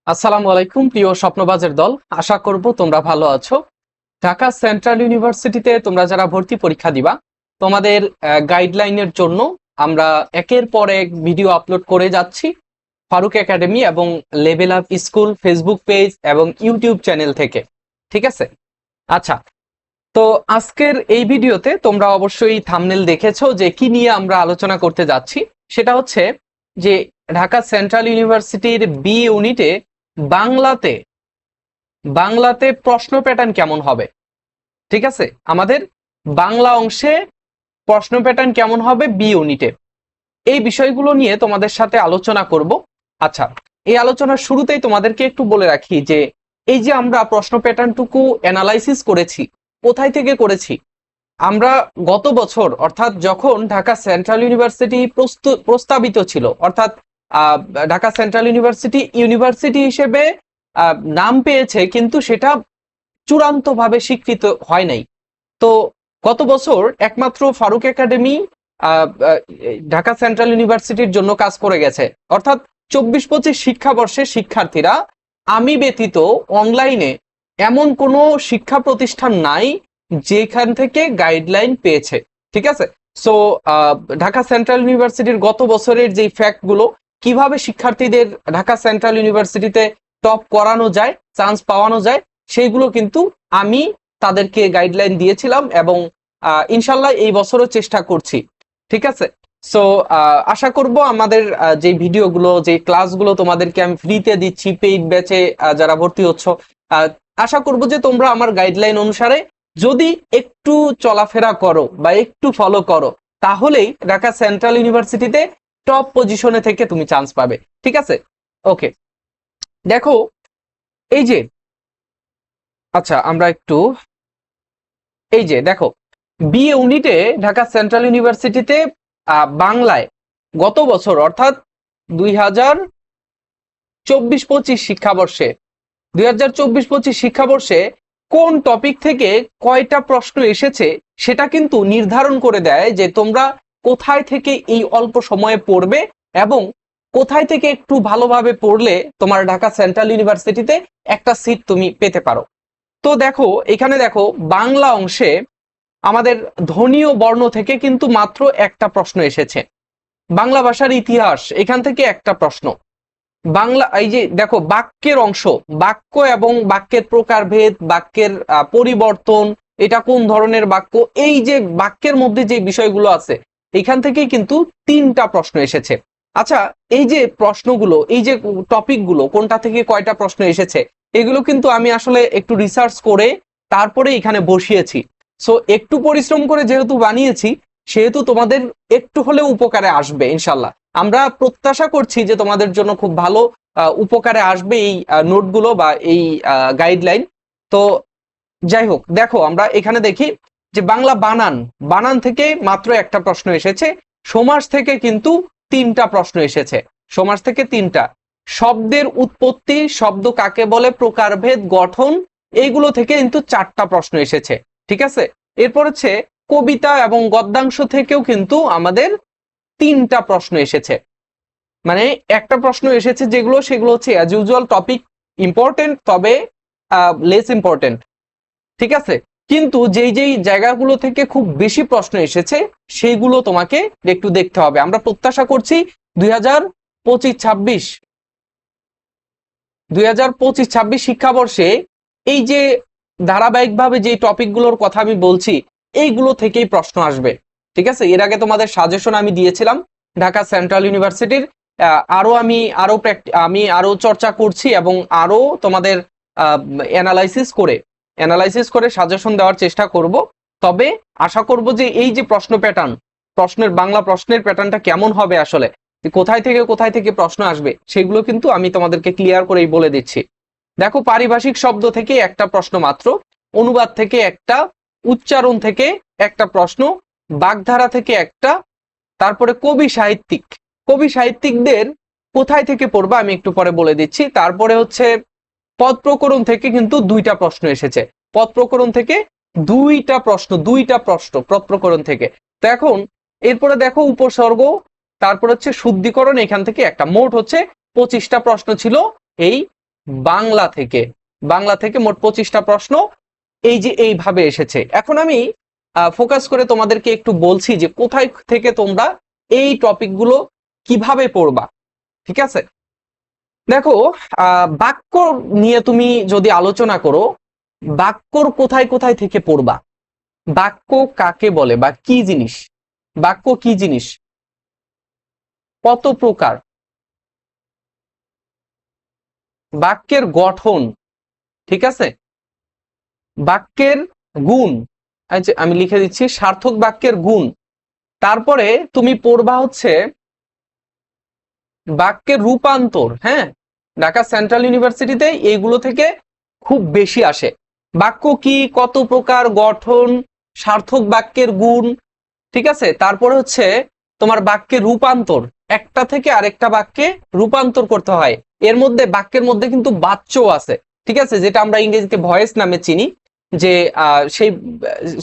আসসালামু আলাইকুম প্রিয় স্বপ্নবাজের দল, আশা করব তোমরা ভালো আছো। ঢাকা সেন্ট্রাল ইউনিভার্সিটিতে তোমরা যারা ভর্তি পরীক্ষা দিবা, তোমাদের গাইডলাইনের জন্য আমরা একের পর এক ভিডিও আপলোড করে যাচ্ছি ফারুক একাডেমি এবং level up school Facebook page এবং ইউটিউব চ্যানেল থেকে। ঠিক আছে? আচ্ছা, তো আজকের এই ভিডিওতে তোমরা অবশ্যই থাম্বনেল দেখেছো যে কি নিয়ে আমরা আলোচনা করতে যাচ্ছি। সেটা হচ্ছে যে ঢাকা সেন্ট্রাল ইউনিভার্সিটির বি ইউনিটে বাংলাতে বাংলাতে প্রশ্ন প্যাটার্ন কেমন হবে। ঠিক আছে, আমাদের বাংলা অংশে প্রশ্ন প্যাটার্ন কেমন হবে বি ইউনিটে, এই বিষয়গুলো নিয়ে তোমাদের সাথে আলোচনা করব। আচ্ছা, এই আলোচনার শুরুতেই তোমাদেরকে একটু বলে রাখি যে এই যে আমরা প্রশ্ন প্যাটার্নটুকু অ্যানালাইসিস করেছি, কোথায় থেকে করেছি? আমরা গত বছর অর্থাৎ যখন ঢাকা সেন্ট্রাল ইউনিভার্সিটি প্রস্তাবিত ছিল, অর্থাৎ ঢাকা সেন্ট্রাল ইউনিভার্সিটি ইউনিভার্সিটি হিসেবে নাম পেয়েছে, কিন্তু সেটা চূড়ান্তভাবে স্বীকৃত হয় নাই। তো গত বছর একমাত্র ফারুক একাডেমি ঢাকা সেন্ট্রাল ইউনিভার্সিটির জন্য কাজ করে গেছে, অর্থাৎ 24-25 শিক্ষাবর্ষের শিক্ষার্থীরা আমি ব্যতীত অনলাইনে এমন কোনো শিক্ষা প্রতিষ্ঠান নাই যেখান থেকে গাইডলাইন পেয়েছে। ঠিক আছে, সো ঢাকা সেন্ট্রাল ইউনিভার্সিটির গত বছরের যে ফ্যাক্টগুলো, কিভাবে শিক্ষার্থীদের ঢাকা সেন্ট্রাল ইউনিভার্সিটিতে টপ করানো যায়, চান্স পাওয়ানো যায়, সেইগুলো কিন্তু আমি তাদেরকে গাইডলাইন দিয়েছিলাম এবং ইনশাল্লাহ এই বছরও চেষ্টা করছি। ঠিক আছে, সো আশা করব আমাদের যে ভিডিওগুলো, যে ক্লাসগুলো তোমাদেরকে আমি ফ্রিতে দিচ্ছি পেইড ব্যাচে যারা ভর্তি হচ্ছ, আশা করব যে তোমরা আমার গাইডলাইন অনুসারে যদি একটু চলাফেরা করো বা একটু ফলো করো, তাহলেই ঢাকা সেন্ট্রাল ইউনিভার্সিটিতে টপ পজিশনে থেকে তুমি চান্স পাবে। ঠিক আছে, ওকে। দেখো এই যে, আচ্ছা আমরা একটু এই যে দেখো, বি ইউনিটে ঢাকা সেন্ট্রাল ইউনিভার্সিটিতে বাংলায় গত বছর অর্থাৎ 2024-25 শিক্ষাবর্ষে 2024-25 শিক্ষাবর্ষে কোন টপিক থেকে কয়টা প্রশ্ন এসেছে সেটা কিন্তু নির্ধারণ করে দেয় যে তোমরা কোথায় থেকে এই অল্প সময়ে পড়বে এবং কোথায় থেকে একটু ভালোভাবে পড়লে তোমার ঢাকা সেন্ট্রাল ইউনিভার্সিটিতে একটা সিট তুমি পেতে পারো। তো দেখো এখানে দেখো, বাংলা অংশে আমাদের ধ্বনীয় বর্ণ থেকে কিন্তু মাত্র একটা প্রশ্ন এসেছে। বাংলা ভাষার ইতিহাস, এখান থেকে একটা প্রশ্ন। বাংলা এই যে দেখো, বাক্যের অংশ, বাক্য এবং বাক্যের প্রকারভেদ, বাক্যের পরিবর্তন, এটা কোন ধরনের বাক্য, এই যে বাক্যের মধ্যে যে বিষয়গুলো আছে, এখান থেকেই কিন্তু 3টা প্রশ্ন এসেছে। আচ্ছা, এই যে প্রশ্নগুলো, এই যে টপিকগুলো কোনটা থেকে কয়টা প্রশ্ন এসেছে, এগুলো কিন্তু আমি আসলে একটু রিসার্চ করে তারপরে এখানে বসিয়েছি। সো একটু পরিশ্রম করে যেহেতু বানিয়েছি, সেহেতু তোমাদের একটু হলেও উপকারে আসবে ইনশাল্লাহ। আমরা প্রত্যাশা করছি যে তোমাদের জন্য খুব ভালো উপকারে আসবে এই নোটগুলো বা এই গাইডলাইন। তো যাই হোক, দেখো আমরা এখানে দেখি যে বাংলা বানান, বানান থেকে মাত্র একটা প্রশ্ন এসেছে। সমাস থেকে কিন্তু 3টা প্রশ্ন এসেছে, সমাস থেকে 3টা। শব্দের উৎপত্তি, শব্দ কাকে বলে, প্রকারভেদ, গঠন, এইগুলো থেকে কিন্তু 4টা প্রশ্ন এসেছে। ঠিক আছে, এরপর হচ্ছে কবিতা এবং গদ্যাংশ থেকেও কিন্তু আমাদের 3টা প্রশ্ন এসেছে। মানে একটা প্রশ্ন এসেছে যেগুলো, সেগুলো হচ্ছে অ্যাজ ইউজুয়াল টপিক ইম্পর্টেন্ট, তবে লেস ইম্পর্টেন্ট। ঠিক আছে, কিন্তু যেই যেই জায়গাগুলো থেকে খুব বেশি প্রশ্ন এসেছে সেইগুলো তোমাকে একটু দেখতে হবে। আমরা প্রত্যাশা করছি 2025-26 শিক্ষাবর্ষে এই যে ধারাবাহিকভাবে যে টপিকগুলোর কথা আমি বলছি, এইগুলো থেকেই প্রশ্ন আসবে। ঠিক আছে, এর আগে তোমাদের সাজেশন আমি দিয়েছিলাম ঢাকা সেন্ট্রাল ইউনিভার্সিটির, আমি আরো চর্চা করছি এবং আরো তোমাদের অ্যানালাইসিস করে সাজেশন দেওয়ার চেষ্টা করব। তবে আশা করব যে এই যে প্রশ্ন প্যাটার্ন, বাংলা প্রশ্নের প্যাটার্নটা কেমন হবে, আসলে কোথায় থেকে প্রশ্ন আসবে, সেগুলো কিন্তু আমি তোমাদেরকে ক্লিয়ার করেই বলে দিচ্ছি। দেখো, পারিভাষিক শব্দ থেকে একটা প্রশ্ন মাত্র, অনুবাদ থেকে একটা, উচ্চারণ থেকে একটা প্রশ্ন, বাগধারা থেকে একটা, তারপরে কবি সাহিত্যিকদের কোথায় থেকে পড়বা আমি একটু পরে বলে দিচ্ছি। তারপরে হচ্ছে পদ প্রকরণ থেকে কিন্তু 2টা প্রশ্ন এসেছে, পদ প্রকরণ থেকে 2টা প্রশ্ন পদ প্রকরণ থেকে। তো এখন এরপরে দেখো উপসর্গ, তারপর হচ্ছে শুদ্ধিকরণ, এখান থেকে একটা, মোট হচ্ছে 25টা প্রশ্ন ছিল এই বাংলা থেকে মোট 25টা প্রশ্ন এই যে এইভাবে এসেছে। এখন আমি ফোকাস করে তোমাদেরকে একটু বলছি যে কোথায় থেকে তোমরা এই টপিকগুলো কিভাবে পড়বা। ঠিক আছে, দেখো বাক্য নিয়ে তুমি যদি আলোচনা করো, বাক্যর কোথায় কোথায় থেকে পড়বা, বাক্য কাকে বলে বা কি জিনিস, বাক্য কি জিনিস, কত প্রকার, বাক্যের গঠন, ঠিক আছে, বাক্যের গুণ, আমি লিখে দিচ্ছি সার্থক বাক্যের গুণ। তারপরে তুমি পড়বা হচ্ছে বাক্যের রূপান্তর। হ্যাঁ, ঢাকা সেন্ট্রাল ইউনিভার্সিটিতে এইগুলো থেকে খুব বেশি আসে। বাক্য কি, কত প্রকার, গঠন, সার্থক বাক্যের গুণ, ঠিক আছে। তারপরে হচ্ছে তোমার বাক্যের রূপান্তর, একটা থেকে আরেকটা বাক্যে রূপান্তর করতে হয়। এর মধ্যে বাক্যের মধ্যে কিন্তু বাচ্য আছে, ঠিক আছে, যেটা আমরা ইংরেজিতে ভয়েস নামে চিনি, যে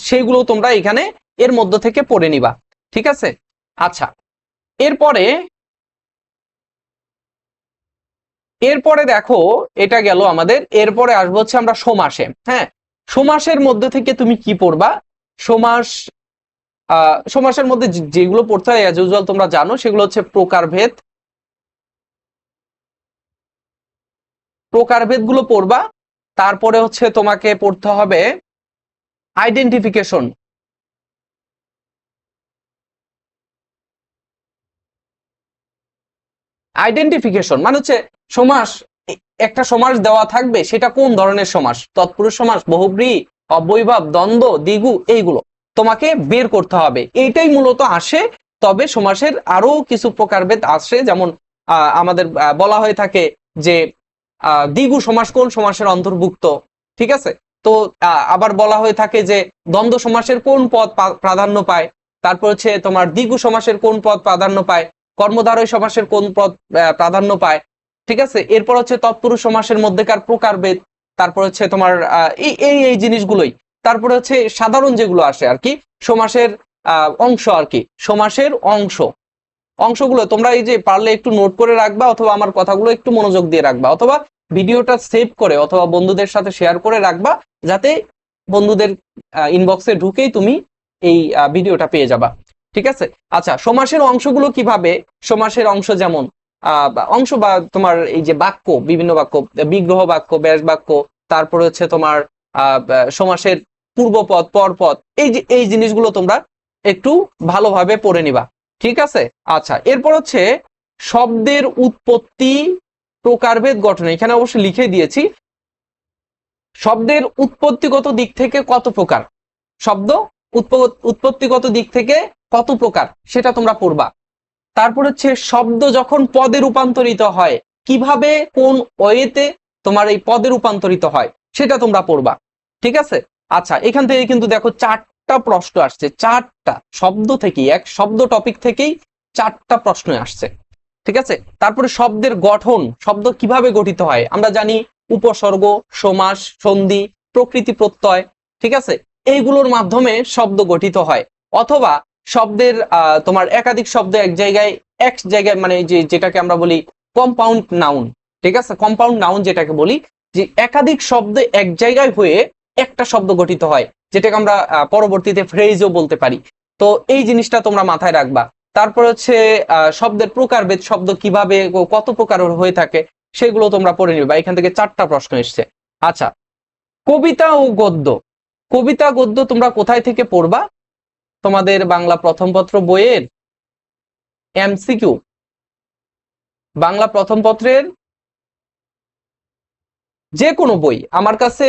সেইগুলো তোমরা এখানে এর মধ্য থেকে পড়ে নিবা। ঠিক আছে, আচ্ছা, এরপরে দেখো এটা গেল আমাদের। এরপরে আসবো হচ্ছে আমরা সমাসে। হ্যাঁ, সমাসের মধ্যে থেকে তুমি কি পড়বা, সমাস, সমাসের মধ্যে যেগুলো পড়তে হয় অ্যাজ ইউজুয়াল তোমরা জানো, সেগুলো হচ্ছে প্রকারভেদ, প্রকারভেদ গুলো পড়বা। তারপরে হচ্ছে তোমাকে পড়তে হবে আইডেন্টিফিকেশন, আইডেন্টিফিকেশন মানে হচ্ছে সমাস, একটা সমাস দেওয়া থাকবে, সেটা কোন ধরনের সমাস, তৎপুরুষ সমাস, বহুব্রীহি, অব্যয়ীভাব, দ্বন্দ্ব, দ্বিগু, এইগুলো তোমাকে বের করতে হবে। এইটাই মূলত আসে। তবে সমাসের আরো কিছু প্রকারভেদ আসে, যেমন আমাদের বলা হয়ে থাকে যে দ্বিগু সমাস কোন সমাসের অন্তর্ভুক্ত, ঠিক আছে। তো আবার বলা হয়ে থাকে যে দ্বন্দ্ব সমাসের কোন পদ প্রাধান্য পায়, তারপর হচ্ছে তোমার দ্বিগু সমাসের কোন পদ প্রাধান্য পায়, কর্মধারয় সমাসের কোন পদ প্রাধান্য পায়, ঠিক আছে। এরপর হচ্ছে তৎপুরুষ সমাসের মধ্যেকার প্রকারভেদ, তারপর হচ্ছে তোমার এই এই এই জিনিসগুলোই। তারপরে হচ্ছে সাধারণ যেগুলো আসে আর কি, সমাসের অংশ আর কি, সমাসের অংশগুলো তোমরা এই যে পারলে একটু নোট করে রাখবা, অথবা আমার কথাগুলো একটু মনোযোগ দিয়ে রাখবা, অথবা ভিডিওটা সেভ করে অথবা বন্ধুদের সাথে শেয়ার করে রাখবা, যাতে বন্ধুদের ইনবক্সে ঢুকেই তুমি এই ভিডিওটা পেয়ে যাবা। ঠিক আছে, আচ্ছা, সমাসের অংশগুলো কিভাবে, সমাসের অংশ যেমন অংশ বা তোমার এই যে বাক্য, বিভিন্ন বাক্য, বিগ্রহ বাক্য, ব্যাস বাক্য, তারপরে হচ্ছে তোমার সমাসের পূর্বপদ, পরপদ, এই যে এই জিনিসগুলো তোমরা একটু ভালোভাবে পড়ে নিবা। ঠিক আছে, আচ্ছা, এরপর হচ্ছে শব্দের উৎপত্তি, প্রকারভেদ, গঠন। এখানে অবশ্যই লিখে দিয়েছি শব্দের উৎপত্তিগত দিক থেকে কত প্রকার, শব্দ উৎপত্তিগত দিক থেকে কত প্রকার, সেটা তোমরা পড়বা। তারপর হচ্ছে শব্দ যখন পদে রূপান্তরিত হয়, কিভাবে কোন ওয়েতে তোমার এই পদে রূপান্তরিত হয়, সেটা তোমরা পড়বা। ঠিক আছে, আচ্ছা, এখান থেকে কিন্তু দেখো 4টা প্রশ্ন আসছে, 4টা শব্দ থেকেই, এক শব্দ টপিক থেকেই 4টা প্রশ্ন আসছে। ঠিক আছে, তারপরে শব্দের গঠন, শব্দ কিভাবে গঠিত হয়, আমরা জানি উপসর্গ, সমাস, সন্ধি, প্রকৃতি প্রত্যয়, ঠিক আছে, এইগুলোর মাধ্যমে শব্দ গঠিত হয়। অথবা শব্দের তোমার একাধিক শব্দ এক জায়গায় মানে যেটাকে আমরা বলি কম্পাউন্ড নাউন, ঠিক আছে, কম্পাউন্ড নাউন যেটাকে বলি, যে একাধিক শব্দ এক জায়গায় হয়ে একটা শব্দ গঠিত হয়, যেটাকে আমরা পরবর্তীতে ফ্রেজও বলতে পারি। তো এই জিনিসটা তোমরা মাথায় রাখবা। তারপর হচ্ছে শব্দের প্রকারভেদ, শব্দ কিভাবে কত প্রকার হয়ে থাকে, সেগুলো তোমরা পড়ে নিবা। এখান থেকে 4টা প্রশ্ন এসছে। আচ্ছা, কবিতা ও গদ্য, কবিতা গদ্য তোমরা কোথায় থেকে পড়বা, তোমাদের বাংলা প্রথম পত্র বইয়ের এমসিকিউ, বাংলা প্রথম পত্রের যে কোনো বই, আমার কাছে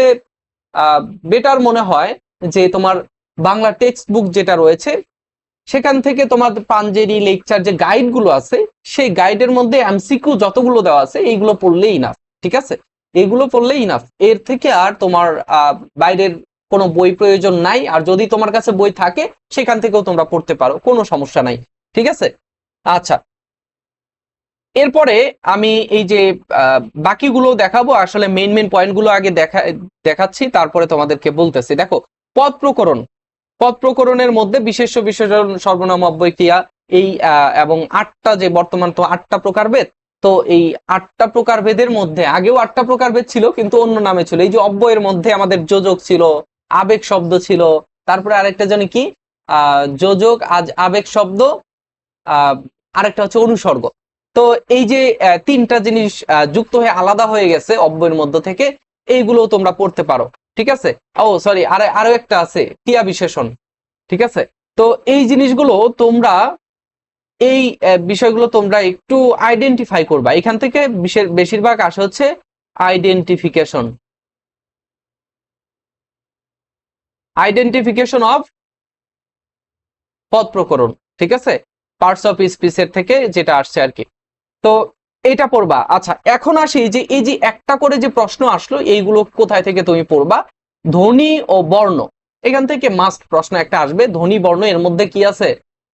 বেটার মনে হয় যে তোমার বাংলা টেক্সট বুক যেটা রয়েছে, সেখান থেকে তোমার পাঞ্জেরি লেকচার যে গাইড গুলো আছে, সেই গাইডের মধ্যে এমসিকিউ যতগুলো দেওয়া আছে এইগুলো পড়লেই ইনাফ। ঠিক আছে, এগুলো পড়লেই ইনাফ, এর থেকে আর তোমার বাইরের কোনো বই প্রয়োজন নাই। আর যদি তোমার কাছে বই থাকে, সেখান থেকেও তোমরা পড়তে পারো, কোনো সমস্যা নাই। ঠিক আছে, আচ্ছা, এরপরে আমি এই যে বাকিগুলো দেখাবো, আসলে মেইন পয়েন্টগুলো আগে দেখাচ্ছি, তারপরে তোমাদেরকে বলতেছি। দেখো, পদ প্রকরণ, পদ প্রকরণের মধ্যে বিশেষ্য, বিশেষণ, সর্বনাম, অব্যয়, ক্রিয়া, এই এবং 8টা যে বর্তমান তো 8টা প্রকারভেদ, তো এই 8টা প্রকারভেদের মধ্যে আগেও 8টা প্রকারভেদ ছিল, কিন্তু অন্য নামে ছিল। এই যে অব্যয়ের মধ্যে আমাদের যোজক ছিল, আবেগ শব্দ ছিল, তারপরে আরেকটা জানি কি যোজক, আবেগ শব্দ, আরেকটা হচ্ছে অনুসর্গ। তো এই যে 3টা জিনিস যুক্ত হয়ে আলাদা হয়ে গেছে অব্যয়ের মধ্য থেকে, এইগুলো তোমরা পড়তে পারো। ঠিক আছে। ও সরি, আরো একটা আছে ক্রিয়া বিশেষণ। ঠিক আছে। তো এই জিনিসগুলো তোমরা, এই বিষয়গুলো তোমরা একটু আইডেন্টিফাই করবা। এখান থেকে বেশিরভাগ আসে হচ্ছে আইডেন্টিফিকেশন অফ পদ প্রকরণ। ঠিক আছে, পার্টস অফ স্পিচের থেকে যেটা আসছে আর কি। তো এটা পড়বা। আচ্ছা, এখন আসি যে এই যে একটা করে যে প্রশ্ন আসলো, এইগুলো কোথায় থেকে তুমি পড়বা? ধ্বনি ও বর্ণ, এখান থেকে মাস্ট প্রশ্ন একটা আসবে। ধ্বনি বর্ণ এর মধ্যে কি আছে,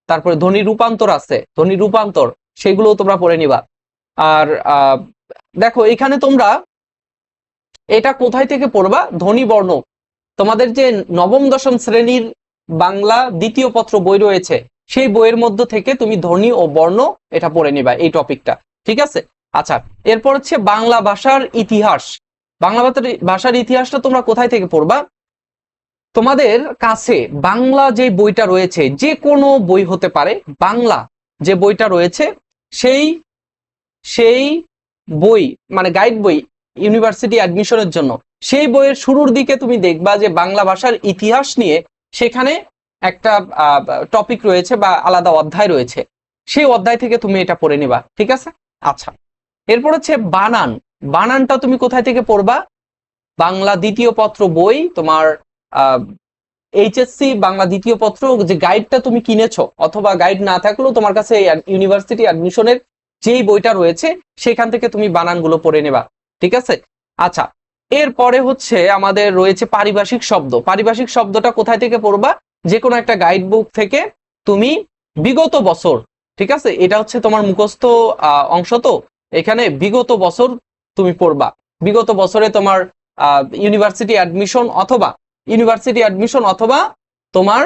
তারপরে ধ্বনি রূপান্তর আছে, ধ্বনি রূপান্তর সেগুলো তোমরা পড়ে নিবা। আর দেখো এখানে তোমরা এটা কোথায় থেকে পড়বা? ধ্বনি বর্ণ তোমাদের যে নবম দশম শ্রেণীর বাংলা দ্বিতীয় পত্র বই রয়েছে, সেই বইয়ের মধ্য থেকে তুমি ধ্বনি ও বর্ণ এটা পড়ে নিবা, এই টপিকটা। ঠিক আছে। আচ্ছা, এরপর হচ্ছে বাংলা ভাষার ইতিহাস। বাংলা ভাষার ইতিহাসটা তোমরা কোথায় থেকে পড়বা? তোমাদের কাছে বাংলা যে বইটা রয়েছে, যে কোনো বই হতে পারে, বাংলা যে বইটা রয়েছে সেই সেই বই, মানে গাইড বই ইউনিভার্সিটি অ্যাডমিশনের জন্য, সেই বইয়ের শুরুর দিকে তুমি দেখবা যে বাংলা ভাষার ইতিহাস নিয়ে সেখানে একটা টপিক রয়েছে বা আলাদা অধ্যায় রয়েছে। সেই অধ্যায় থেকে তুমি এটা পড়ে নিবা। ঠিক আছে। আচ্ছা, এরপর হচ্ছে বানান। বানানটা তুমি কোথায় থেকে পড়বা? বাংলা দ্বিতীয় পত্র বই, তোমার এইচএসসি বাংলা দ্বিতীয় পত্র যে গাইডটা তুমি কিনেছো, অথবা গাইড না থাকলেও তোমার কাছে ইউনিভার্সিটি অ্যাডমিশনের যেই বইটা রয়েছে সেখান থেকে তুমি বানানগুলো পড়ে নেবা। ঠিক আছে। আচ্ছা, এরপরে হচ্ছে আমাদের রয়েছে পারিভাষিক শব্দ। পারিভাষিক শব্দটা কোথায় থেকে পড়বা? যে কোনো একটা গাইড বুক থেকে তুমি বিগত বছর, ঠিক আছে, এটা হচ্ছে তোমার মুখস্থ অংশ, তো এখানে বিগত বছর তুমি পড়বা। বিগত বছরে তোমার ইউনিভার্সিটি অ্যাডমিশন অথবা তোমার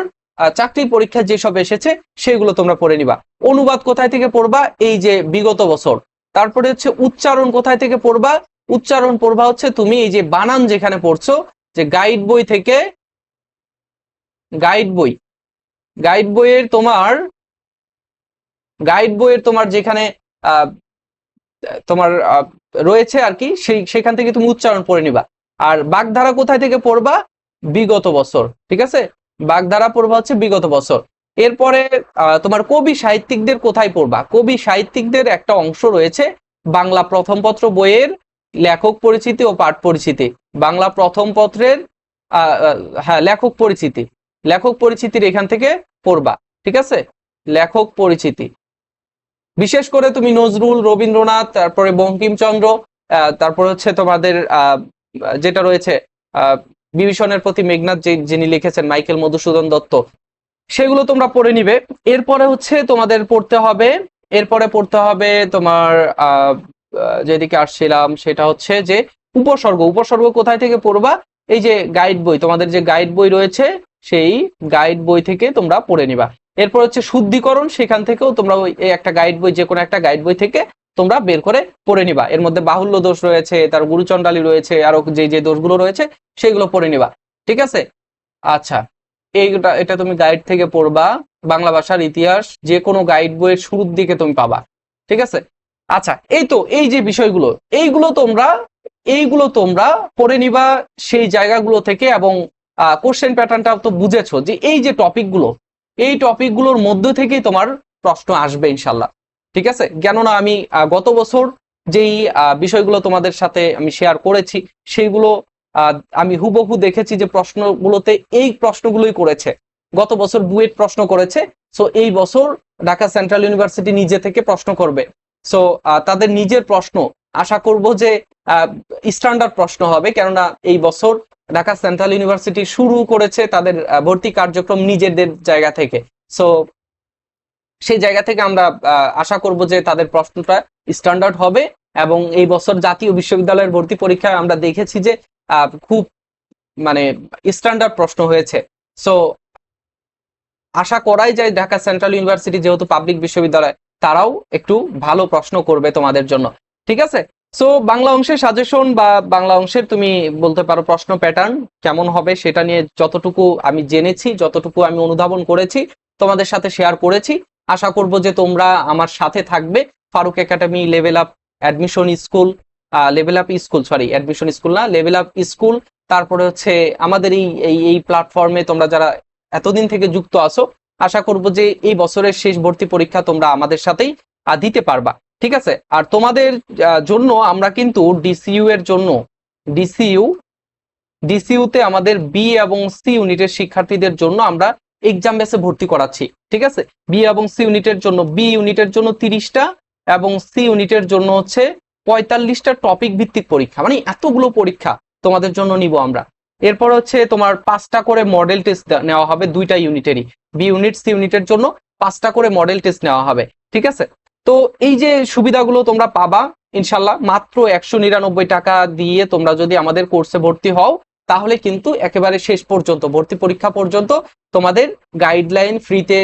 চাকরির পরীক্ষা যেসব এসেছে সেগুলো তোমরা পড়ে নিবা। অনুবাদ কোথায় থেকে পড়বা? এই যে বিগত বছর। তারপরে হচ্ছে উচ্চারণ কোথায় থেকে পড়বা? উচ্চারণ পড়বা হচ্ছে তুমি এই যে বানান যেখানে পড়ছো, যে গাইড বই থেকে, গাইড বইয়ের তোমার যেখানে তোমার রয়েছে আর কি, সেখান থেকে তুমি উচ্চারণ পড়ে নিবা। আর বাগধারা কোথায় থেকে পড়বা? বিগত বছর। ঠিক আছে, বাগধারা পড়বা হচ্ছে বিগত বছর। এরপরে তোমার কবি সাহিত্যিকদের কোথায় পড়বা? কবি সাহিত্যিকদের একটা অংশ রয়েছে বাংলা প্রথম পত্র বইয়ের লেখক পরিচিতি ও পাঠ পরিচিতি। বাংলা প্রথম পত্রের হ্যাঁ, লেখক পরিচিতির এখান থেকে পড়বা। ঠিক আছে, লেখক পরিচিতি। বিশেষ করে তুমি নজরুল, রবীন্দ্রনাথ, তারপরে বঙ্কিমচন্দ্র, তারপর হচ্ছে তোমাদের যেটা রয়েছে বিভীষণের প্রতি মেঘনাদ যিনি লিখেছেন, মাইকেল মধুসূদন দত্ত, সেগুলো তোমরা পড়ে নিবে। এরপরে হচ্ছে তোমাদের পড়তে হবে তোমার যেদিকে আসছিলাম সেটা হচ্ছে যে উপসর্গ কোথায় থেকে পড়বা? এই যে গাইড বই, তোমাদের যে গাইড বই রয়েছে সেই গাইড বই থেকে তোমরা পড়ে নিবা। এরপর হচ্ছে শুদ্ধিকরণ, সেখান থেকেও তোমরা ওই একটা গাইড বই, যে কোনো একটা গাইড বই থেকে তোমরা বের করে পড়ে নিবা। এর মধ্যে বাহুল্য দোষ রয়েছে, তার গুরুচণ্ডালী রয়েছে, আরো যে দোষগুলো রয়েছে সেগুলো পড়ে নিবা। ঠিক আছে। আচ্ছা, এটা তুমি গাইড থেকে পড়বা। বাংলা ভাষার ইতিহাস যে কোনো গাইড বইয়ের শুরুর দিকে তুমি পাবা। ঠিক আছে। আচ্ছা, এই যে বিষয়গুলো, এইগুলো তোমরা পড়ে নিবা সেই জায়গাগুলো থেকে। এবং কোশ্চেন প্যাটার্নটা তো বুঝেছো যে এই যে টপিকগুলোর মধ্য থেকেই তোমার প্রশ্ন আসবে ইনশাল্লাহ। ঠিক আছে। কেননা আমি গত বছর যেই বিষয়গুলো তোমাদের সাথে আমি শেয়ার করেছি, সেইগুলো আমি হুবহু দেখেছি যে প্রশ্নগুলোতে এই প্রশ্নগুলোই করেছে। গত বছর বুয়েট প্রশ্ন করেছে, সো এই বছর ঢাকা সেন্ট্রাল ইউনিভার্সিটি নিজে থেকে প্রশ্ন করবে। সো তাদের নিজের প্রশ্ন আশা করব যে স্ট্যান্ডার্ড প্রশ্ন হবে, কেননা এই বছর ঢাকা সেন্ট্রাল ইউনিভার্সিটি শুরু করেছে তাদের ভর্তি কার্যক্রম নিজেদের জায়গা থেকে। সো সেই জায়গা থেকে আমরা আশা করব যে তাদের প্রশ্নটা স্ট্যান্ডার্ড হবে। এবং এই বছর জাতীয় বিশ্ববিদ্যালয়ের ভর্তি পরীক্ষায় আমরা দেখেছি যে খুব মানে স্ট্যান্ডার্ড প্রশ্ন হয়েছে। সো আশা করাই যায় ঢাকা সেন্ট্রাল ইউনিভার্সিটি যেহেতু পাবলিক বিশ্ববিদ্যালয়, তারাও একটু ভালো প্রশ্ন করবে তোমাদের জন্য, ঠিক আছে। সো বাংলা অংশের সাজেশন বা বাংলা অংশের তুমি বলতে পারো প্রশ্ন প্যাটার্ন কেমন হবে সেটা নিয়ে যতটুকু আমি জেনেছি, যতটুকু আমি অনুধাবন করেছি, তোমাদের সাথে শেয়ার করেছি। আশা করব যে তোমরা আমার সাথে থাকবে। Faruk academy level up admission school, level up school, sorry admission school না, লেভেল আপ স্কুল। তারপরে হচ্ছে আমাদের এই প্ল্যাটফর্মে তোমরা যারা এতদিন থেকে যুক্ত আছো, আশা করব যে এই বছরের শেষ ভর্তি পরীক্ষা তোমরা আমাদের সাথেই দিতে পারবা, ঠিক আছে। আর তোমাদের জন্য আমরা কিন্তু ডিসিইউ এর জন্য ডিসিইউতে আমাদের বি এবং সি ইউনিটের শিক্ষার্থীদের জন্য আমরা এক্সাম বেসে ভর্তি করাচ্ছি, ঠিক আছে। বি এবং সি ইউনিটের জন্য, বি ইউনিটের জন্য 30টা এবং সি ইউনিটের জন্য হচ্ছে 45টা টপিক ভিত্তিক পরীক্ষা, মানে এতগুলো পরীক্ষা তোমাদের জন্য নিব আমরা। এরপর হচ্ছে তোমার 5টা করে মডেল টেস্ট নেওয়া হবে দুইটা ইউনিটেরই, বি ইউনিট সি ইউনিটের জন্য 5টা করে মডেল টেস্ট নেওয়া হবে, ঠিক আছে। তো এই যে সুবিধাগুলো তোমরা পাবা ইনশাল্লাহ মাত্র 199 টাকা দিয়ে তোমরা যদি আমাদের কোর্সে ভর্তি হও, তাহলে কিন্তু একেবারে শেষ পর্যন্ত ভর্তি পরীক্ষা পর্যন্ত তোমাদের গাইডলাইন ফ্রিতে,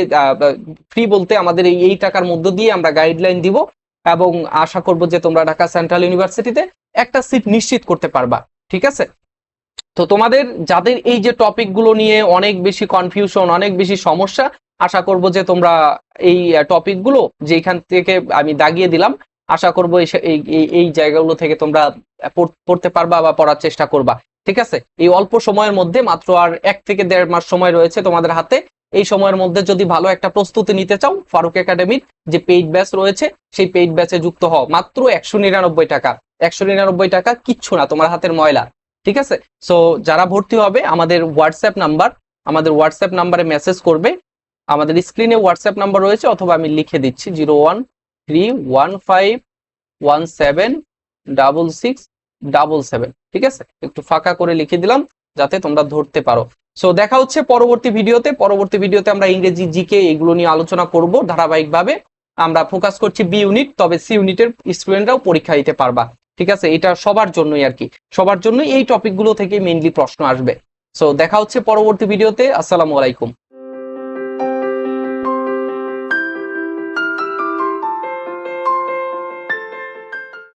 ফ্রি বলতে আমাদের এই টাকার মধ্য দিয়ে আমরা গাইডলাইন দিব এবং আশা করব যে তোমরা ঢাকা সেন্ট্রাল ইউনিভার্সিটিতে একটা সিট নিশ্চিত করতে পারবা, ঠিক আছে। তো তোমাদের যাদের এই যে টপিকগুলো নিয়ে অনেক বেশি কনফিউশন, অনেক বেশি সমস্যা, আশা করব যে তোমরা এই টপিকগুলো যেখান থেকে আমি দাগিয়ে দিলাম, আশা করব এই জায়গাগুলো থেকে তোমরা পড়তে পারবা বা পড়ার চেষ্টা করবা, ঠিক আছে। এই অল্প সময়ের মধ্যে মাত্র আর 1 থেকে 1.5 মাস সময় রয়েছে তোমাদের হাতে। এই সময়ের মধ্যে যদি ভালো একটা প্রস্তুতি নিতে চাও, ফারুক একাডেমির যে পেইড ব্যাচ রয়েছে সেই পেইড ব্যাচে যুক্ত হও। মাত্র 199 টাকা, 199 টাকা কিচ্ছু না, তোমার হাতের ময়লা, ঠিক আছে। সো যারা ভর্তি হবে আমাদের হোয়াটসঅ্যাপ নাম্বারে মেসেজ করবে। আমাদের স্ক্রিনে হোয়াটসঅ্যাপ নাম্বার রয়েছে, অথবা আমি লিখে দিচ্ছি 01315176677, ঠিক আছে। একটু ফাঁকা করে লিখে দিলাম যাতে তোমরা ধরতে পারো। সো দেখা হচ্ছে পরবর্তী ভিডিওতে আমরা ইংরেজি, জিকে এগুলো নিয়ে আলোচনা করব ধারাবাহিকভাবে। আমরা ফোকাস করছি বি ইউনিট, তবে সি ইউনিটের স্টুডেন্টরাও পরীক্ষা দিতে পারবা, ঠিক আছে। এটা সবার জন্যই আর কি, সবার জন্যই এই টপিকগুলো থেকে মেইনলি প্রশ্ন আসবে। সো দেখা হচ্ছে পরবর্তী ভিডিওতে। আসসালামু আলাইকুম।